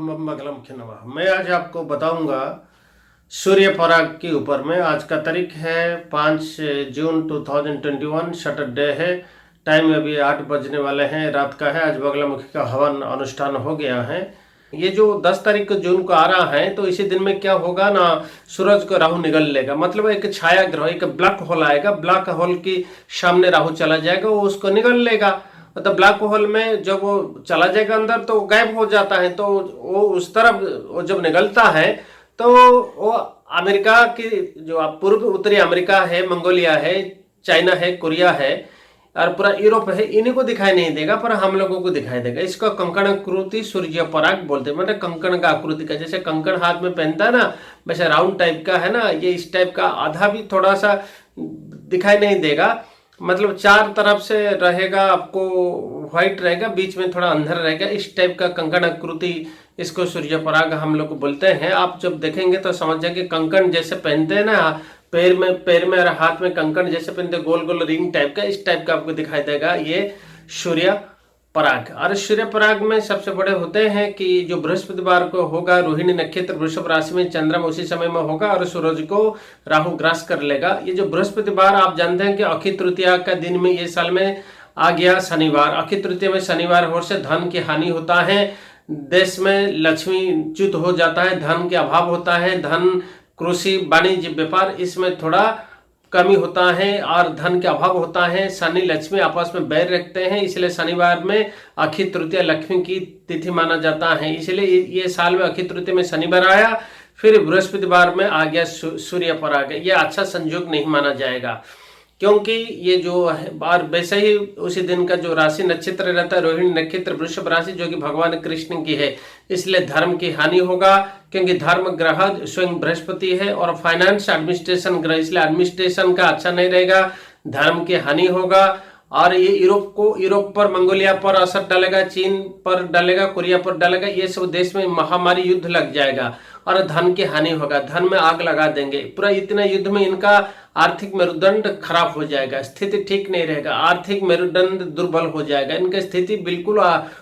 बम मंगलम नमः। मैं आज आपको बताऊंगा सूर्य पराग के ऊपर में। आज का तारीख है 5 जून 2021, सैटरडे है। टाइम अभी 8 बजने वाले हैं, रात का है। आज बगलामुखी का हवन अनुष्ठान हो गया है। ये जो 10 तारीख को जून को आ रहा है, तो इसी दिन में क्या होगा ना, सूरज को राहु निगल लेगा। मतलब एक छाया ग्रह, एक ब्लैक होल आएगा। ब्लैक होल के सामने राहु चला जाएगा, वो उसको निगल लेगा। मतलब ब्लैक होल में जब वो चला जाएगा अंदर तो गायब हो जाता है। तो वो उस तरफ वो जब निकलता है तो वो अमेरिका की जो पूर्व उत्तरी अमेरिका है, मंगोलिया है, चाइना है, कोरिया है और पूरा यूरोप है, इन्हीं को दिखाई नहीं देगा, पर हम लोगों को दिखाई देगा। इसको कंकण आकृति सूर्य पराग बोलते हैं। मतलब कंकण का आकृति का, जैसे कंकण हाथ में पहनता है ना, वैसे राउंड टाइप का है ना, ये इस टाइप का। आधा भी थोड़ा सा दिखाई नहीं देगा, मतलब चार तरफ से रहेगा, आपको व्हाइट रहेगा, बीच में थोड़ा अंधेरा रहेगा। इस टाइप का कंकण आकृति, इसको सूर्य पराग हम लोग बोलते हैं। आप जब देखेंगे तो समझ जाएंगे, कंकण जैसे पहनते हैं ना, पैर में और हाथ में कंकण जैसे पहनते, गोल गोल रिंग टाइप का, इस टाइप का आपको दिखाई देगा ये सूर्य पराग। और सूर्य पराग में सबसे बड़े होते हैं कि जो बृहस्पतिवार को होगा, रोहिणी नक्षत्र वृषभ राशि में, चंद्रमा उसी समय में होगा और सूरज को राहु ग्रास कर लेगा। ये जो बृहस्पतिवार, आप जानते हैं कि अक्षय तृतीया का दिन में ये साल में आ गया शनिवार। अक्षय तृतीया में शनिवार होने से धन की हानि होता है, देश में लक्ष्मी च्युत हो जाता है, धन के अभाव होता है। धन, कृषि, वाणिज्य, व्यापार, इसमें थोड़ा कमी होता है और धन के अभाव होता है। शनि लक्ष्मी आपस में बैर रखते हैं, इसलिए शनिवार में अक्षय तृतीया लक्ष्मी की तिथि माना जाता है। इसलिए ये साल में अक्षय तृतीया में शनिवार आया, फिर बृहस्पतिवार में आ गया सूर्य पराग। ये अच्छा संयोग नहीं माना जाएगा, क्योंकि ये जो है, और वैसे ही उसी दिन का जो राशि नक्षत्र रहता है, रोहिणी नक्षत्र वृषभ राशि, जो कि भगवान कृष्ण की है, इसलिए धर्म की हानि होगा। क्योंकि धर्म ग्रह स्वयं बृहस्पति है और फाइनेंस एडमिनिस्ट्रेशन ग्रह, इसलिए एडमिनिस्ट्रेशन का अच्छा नहीं रहेगा, धर्म की हानि होगा। और ये यूरोप पर, मंगोलिया पर असर डालेगा, चीन पर डालेगा, कोरिया पर डालेगा। ये सब देश में महामारी युद्ध लग जाएगा और धन की हानि होगा, धन में आग लगा देंगे। पूरा इतना युद्ध में इनका आर्थिक मेरुदंड खराब हो जाएगा, स्थिति ठीक नहीं रहेगा, आर्थिक मेरुदंड दुर्बल हो जाएगा, इनकी स्थिति बिल्कुल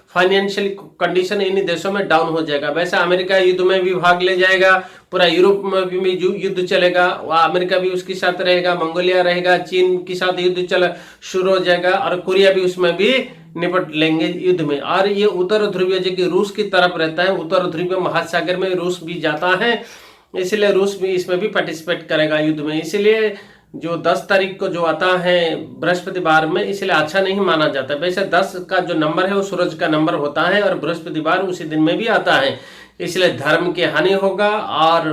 फाइनेंशियल कंडीशन इन देशों में डाउन हो जाएगा। वैसे अमेरिका युद्ध में भी भाग ले जाएगा, पूरा यूरोप में भी युद्ध चलेगा, अमेरिका भी उसके साथ रहेगा, मंगोलिया रहेगा, चीन के साथ युद्ध शुरू हो जाएगा और कोरिया भी उसमें भी निपट लेंगे युद्ध में। और ये उत्तर ध्रुवीय, जो कि रूस की तरफ रहता है, उत्तर ध्रुवीय महासागर में रूस भी जाता है, इसलिए रूस भी इसमें भी पार्टिसिपेट करेगा युद्ध में। इसलिए जो 10 तारीख को जो आता है बृहस्पतिवार में, इसलिए अच्छा नहीं माना जाता। वैसे 10 का जो नंबर है वो सूरज का नंबर होता है और बृहस्पतिवार उसी दिन में भी आता है, इसलिए धर्म की हानि होगा और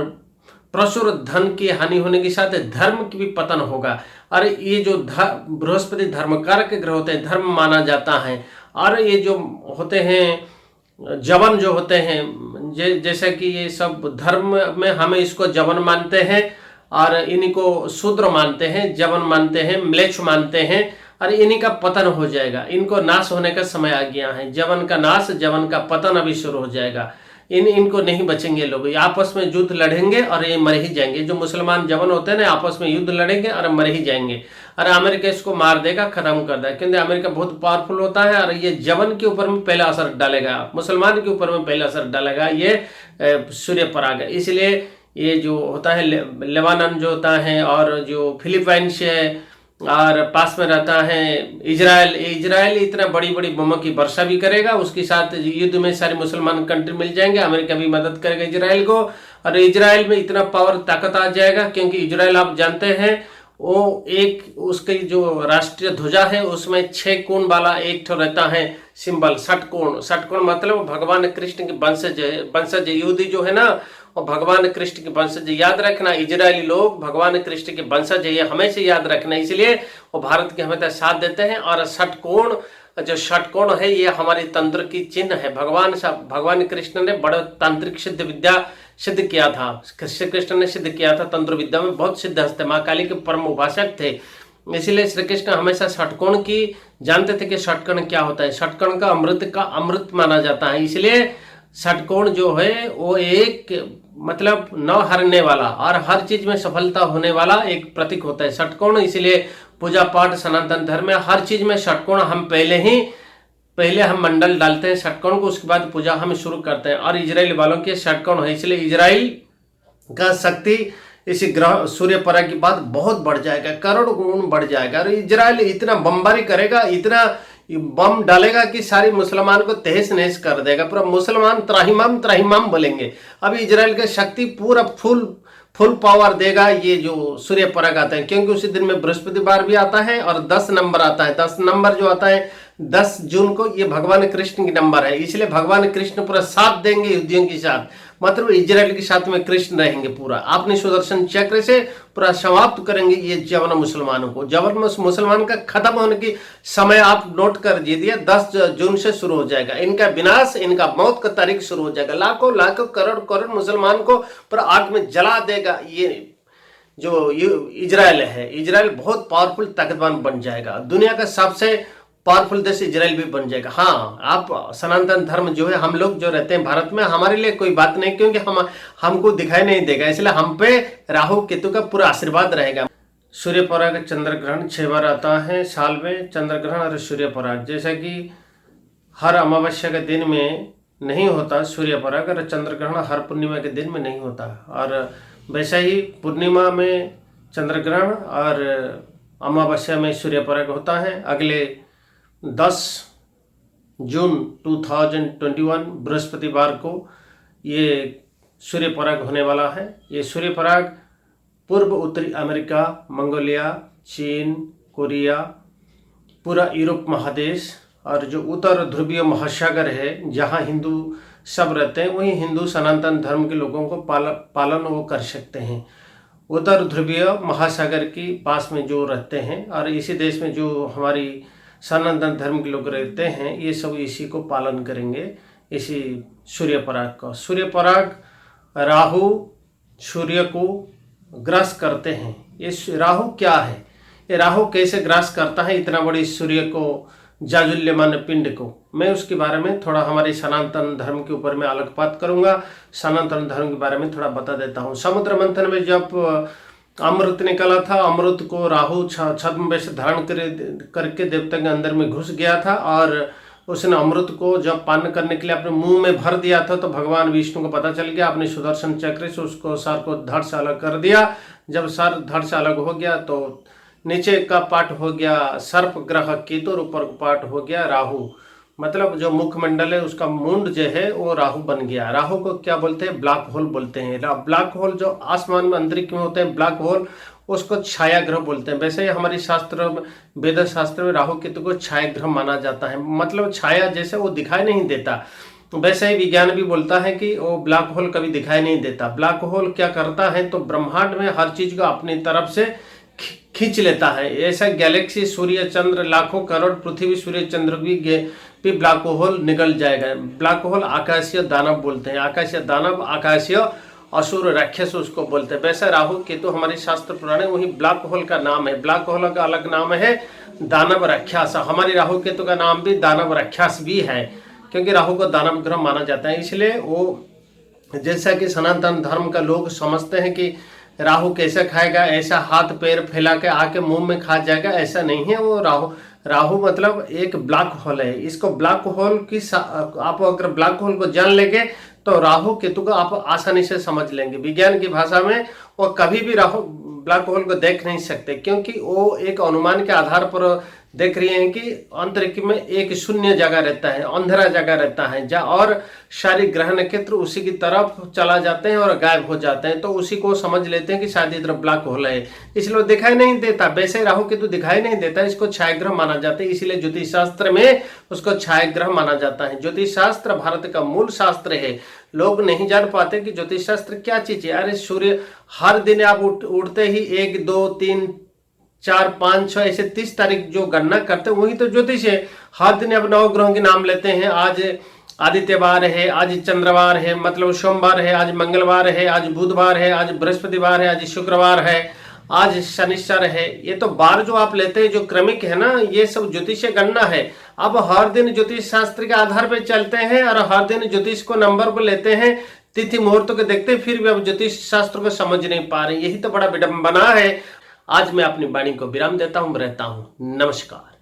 प्रचुर धन की हानि होने के साथ धर्म की भी पतन होगा। और ये जो बृहस्पति धर्मकारक ग्रह होते हैं, धर्म माना जाता है। और ये जो होते हैं जवन, जो होते हैं, जैसे कि ये सब धर्म में हमें इसको जवन मानते हैं और इन्हीं को शूद्र मानते हैं, जवन मानते हैं, म्लेच्छ मानते हैं, और इन्हीं का पतन हो जाएगा। इनको नाश होने का समय आ गया है। जवन का नाश, जवन का पतन अभी शुरू हो जाएगा। इनको नहीं बचेंगे लोग, आपस में युद्ध लड़ेंगे और ये मर ही जाएंगे। जो मुसलमान जवन होते हैं ना, आपस में युद्ध लड़ेंगे और मर ही जाएंगे। और अमेरिका इसको मार देगा, खत्म कर देगा, क्योंकि अमेरिका बहुत पावरफुल होता है और ये जवन के ऊपर में पहला असर डालेगा, मुसलमान के ऊपर में पहला असर डालेगा ये सूर्य पराग। इसलिए ये जो होता है लेबानन जो होता है, और जो फिलीपाइंस है, और पास में रहता है इजराइल इतना बड़ी बड़ी बमों की वर्षा भी करेगा। उसके साथ युद्ध में सारे मुसलमान कंट्री मिल जाएंगे, अमेरिका भी मदद करेगा इजराइल को, और इजराइल में इतना पावर ताकत आ जाएगा। क्योंकि इजराइल आप जानते हैं, वो एक उसकी जो राष्ट्रीय ध्वजा है उसमें 6 कोण वाला एक ठो रहता है सिंबल, षटकोण मतलब भगवान कृष्ण के वंशज यहूदी जो है ना, और भगवान कृष्ण के वंशज। याद रखना, इजरायली लोग भगवान कृष्ण के वंशज है, ये हमेशा याद रखना। इसलिए वो भारत के हमेशा साथ देते हैं। और षटकोण, जो षटकोण है, ये हमारी तंत्र की चिन्ह है। भगवान कृष्ण ने बड़ा तांत्रिक सिद्ध विद्या सिद्ध किया था, श्री कृष्ण ने सिद्ध किया था, तंत्र विद्या में बहुत सिद्ध हस्ते, माँ काली के परम उपासक थे। इसीलिए श्री कृष्ण हमेशा षटकोण की जानते थे कि षटकोण क्या होता है। षटकोण का अमृत माना जाता है। इसलिए षटकोण जो है वो एक मतलब न हारने वाला और हर चीज में सफलता होने वाला एक प्रतीक होता है षटकोण। इसलिए पूजा पाठ, सनातन धर्म में हर चीज में षटकोण हम पहले ही पहले हम मंडल डालते हैं षटकोण को, उसके बाद पूजा हम शुरू करते हैं। और इजराइल वालों के षटकोण है, इसलिए इजराइल का शक्ति इसी ग्रह सूर्य पराग के बाद बहुत बढ़ जाएगा, करोड़ गुण बढ़ जाएगा। और इजराइल इतना बमबारी करेगा, इतना बम डालेगा कि सारी मुसलमान को तहस नहस कर देगा। पूरा मुसलमान त्राहिमाम त्राहिमाम बोलेंगे। अभी इजराइल की शक्ति पूरा फुल पावर देगा ये जो सूर्य पराग आता है, क्योंकि उसी दिन में बृहस्पतिवार भी आता है और 10 नंबर आता है। 10 नंबर जो आता है 10 जून को, ये भगवान कृष्ण की नंबर है, इसलिए भगवान कृष्ण पूरा साथ देंगे यहूदियों के साथ, मतलब इजराइल के साथ में कृष्ण रहेंगे। पूरा अपने सुदर्शन चक्र से पूरा समाप्त करेंगे ये जबरन मुसलमानों को। जबरन मुसलमान का खत्म होने की समय आप नोट कर दीजिए, 10 जून से शुरू हो जाएगा इनका विनाश, इनका मौत का तारीख शुरू हो जाएगा। लाखों लाखों करोड़ करोड़ मुसलमान को पूरा आग में जला देगा। ये जो इजराइल है, इजराइल बहुत पावरफुल ताकतवान बन जाएगा, दुनिया का सबसे पावरफुल देश इजराइल भी बन जाएगा। हाँ, आप सनातन धर्म जो है, हम लोग जो रहते हैं भारत में, हमारे लिए कोई बात नहीं, क्योंकि हमको दिखाई नहीं देगा, इसलिए हम पे राहु केतु का पूरा आशीर्वाद रहेगा। सूर्य पराग चंद्र ग्रहण 6 बार आता है साल में, चंद्र ग्रहण और सूर्य पराग। जैसा कि हर अमावस्या के दिन में नहीं होता सूर्य पराग, और चंद्र ग्रहण हर पूर्णिमा के दिन में नहीं होता, और वैसा ही पूर्णिमा में चंद्र ग्रहण और अमावस्या में सूर्य पराग होता है। अगले 10 जून 2021 बृहस्पतिवार को ये सूर्य पराग होने वाला है। ये सूर्य पराग पूर्व उत्तरी अमेरिका, मंगोलिया, चीन, कोरिया, पूरा यूरोप महादेश और जो उत्तर ध्रुवीय महासागर है जहाँ हिंदू सब रहते हैं, वहीं हिंदू सनातन धर्म के लोगों को पालन वो कर सकते हैं। उत्तर ध्रुवीय महासागर के पास में जो रहते हैं और इसी देश में जो हमारी सनातन धर्म के लोग रहते हैं, ये सब इसी को पालन करेंगे, इसी सूर्य पराग का। सूर्य पराग राहु सूर्य को ग्रास करते हैं। ये राहु क्या है, ये राहु कैसे ग्रास करता है इतना बड़ी सूर्य को, जाजुल्यमान पिंड को, मैं उसके बारे में थोड़ा हमारे सनातन धर्म के ऊपर में आलोकपात करूंगा। सनातन धर्म के बारे में थोड़ा बता देता हूँ। समुद्र मंथन में जब अमृत निकला था, अमृत को राहु छद्म वेश धारण करके देवता के अंदर में घुस गया था, और उसने अमृत को जब पान करने के लिए अपने मुंह में भर दिया था, तो भगवान विष्णु को पता चल गया, अपने सुदर्शन चक्र से उसको सर को धड़ से अलग कर दिया। जब सर धड़ से अलग हो गया तो नीचे का पार्ट हो गया सर्प ग्रह केतु और ऊपर का पार्ट हो गया राहु, मतलब जो मुखमंडल है उसका मुंड जो है वो राहु बन गया। राहु को क्या बोलते हैं, ब्लैक होल बोलते हैं। ब्लैक होल जो आसमान में अंतरिक्ष में होते हैं ब्लैक होल, उसको छाया ग्रह बोलते हैं। वैसे ही हमारी शास्त्र वेद शास्त्र में राहु केतु को छाया ग्रह माना जाता है, मतलब छाया जैसे वो दिखाई नहीं देता। वैसे ही विज्ञान भी बोलता है कि वो ब्लैक होल कभी दिखाई नहीं देता। ब्लैक होल क्या करता है, तो ब्रह्मांड में हर चीज को अपनी तरफ से खींच लेता है। ऐसा गैलेक्सी, सूर्य चंद्र, लाखों करोड़ पृथ्वी सूर्य चंद्र भी ब्लैक होल निकल जाएगा। ब्लैक होल आकाशीय दानव बोलते हैं, आकाशीय दानव, आकाशीय असुर राक्षस उसको बोलते हैं। वैसे राहु केतु हमारे शास्त्र पुराने वही ब्लैक होल का नाम है। ब्लैक होल का अलग नाम है दानव राक्षस। हमारी राहु केतु का नाम भी दानव राक्षस भी है, क्योंकि राहु को दानव ग्रह माना जाता है। इसलिए वो जैसा कि सनातन धर्म का लोग समझते हैं कि राहु कैसे खाएगा, ऐसा हाथ पैर फैला के आके मुंह में खा जाएगा, ऐसा नहीं है। वो राहु मतलब एक ब्लैक होल है। इसको ब्लैक होल की आप अगर ब्लैक होल को जान लेंगे तो राहु केतु को आप आसानी से समझ लेंगे। विज्ञान की भाषा में वो कभी भी राहु ब्लैक होल को देख नहीं सकते, क्योंकि वो एक अनुमान के आधार पर देख रही हैं कि अंतरिक्ष में एक शून्य जगह रहता है, अंधेरा जगह रहता है, जहाँ और सारे ग्रह नक्षत्र उसी की तरफ चला जाते हैं और गायब हो जाते हैं, तो उसी को समझ लेते हैं कि शायद इधर ब्लैक होल है, इसलिए दिखाई नहीं देता। वैसे राहु केतु दिखाई नहीं देता, इसको छायाग्रह माना जाता है, इसीलिए ज्योतिष शास्त्र में उसको छायाग्रह माना जाता है। ज्योतिष शास्त्र भारत का मूल शास्त्र है। लोग नहीं जान पाते कि ज्योतिष शास्त्र क्या चीज है। अरे सूर्य हर दिन आप उठते ही 1 2 3 4 5 6 ऐसे 30 तारीख जो गणना करते हैं वही तो ज्योतिष है। हर दिन आप नवग्रहों के नाम लेते हैं, आज आदित्यवार है, आज चंद्रवार है, मतलब सोमवार है, आज मंगलवार है, आज बुधवार है, आज बृहस्पतिवार है, आज शुक्रवार है, आज शनिश्चर है। ये तो बार जो आप लेते हैं जो क्रमिक है ना, ये सब ज्योतिष गणना है। अब हर दिन ज्योतिष शास्त्र के आधार पर चलते हैं और हर दिन ज्योतिष को नंबर को लेते हैं, तिथि मुहूर्त को देखते हैं, फिर भी अब ज्योतिष शास्त्र को समझ नहीं पा रहे। यही तो बड़ा विडंबना है। आज मैं अपनी वाणी को विराम देता हूं, रहता हूं। नमस्कार।